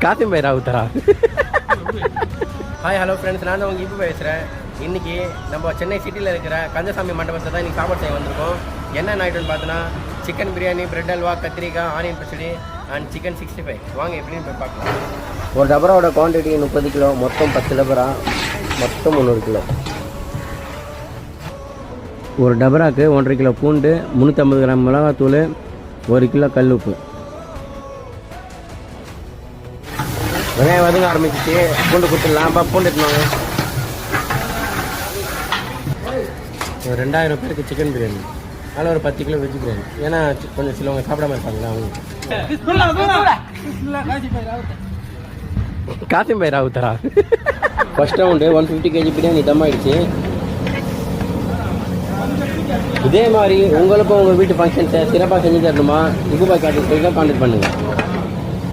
காசிம் பை ராவுத்தரா. Hi hello friends, நான் தான் உங்கள் இப்போ பேசுகிறேன். இன்றைக்கி நம்ம சென்னை சிட்டியில் இருக்கிற கந்தசாமி மண்டபத்தில் தான் இன்றைக்கி சாப்பாடு செய்ய வந்திருக்கோம். என்ன ஐட்டம்னு பார்த்தோன்னா சிக்கன் பிரியாணி, பிரெட் அல்வா, கத்திரிக்காய், ஆனியன் பச்சடி அண்ட் சிக்கன் 65. வாங்க எப்படின்னு போய் பார்க்கலாம். ஒரு டபராவோட குவான்டிட்டி 30 கிலோ, மொத்தம் 10 டபரா, மொத்தம் 300 கிலோ. ஒரு டபராக்கு 1.5 கிலோ பூண்டு, 350 கிராம் மிளகாத்தூள், 1 கிலோ கல் உப்பு. வெங்காயம் வதங்க ஆரம்பிச்சிச்சு. பூண்டு கொடுத்துடலாம். பூண்டு எடுத்துனாங்க. 2000 பேருக்கு சிக்கன் பிரியாணி, அதில் ஒரு 10 கிலோ வெஜ் பிரியாணி. ஏன்னா கொஞ்சம் சிலவங்க சாப்பிடாம இருப்பாங்களா அவங்க. காசிம் பை ராவுத்தரா. First round 150 kg biryani dum ஆயிடுச்சு. இதே மாதிரி உங்களுக்கும் உங்கள் வீட்டு ஃபங்க்ஷன்ஸை சிறப்பாக செஞ்சு தரணுமா? இபுபாய் கான்டெக்ட் பண்ணுங்கள்.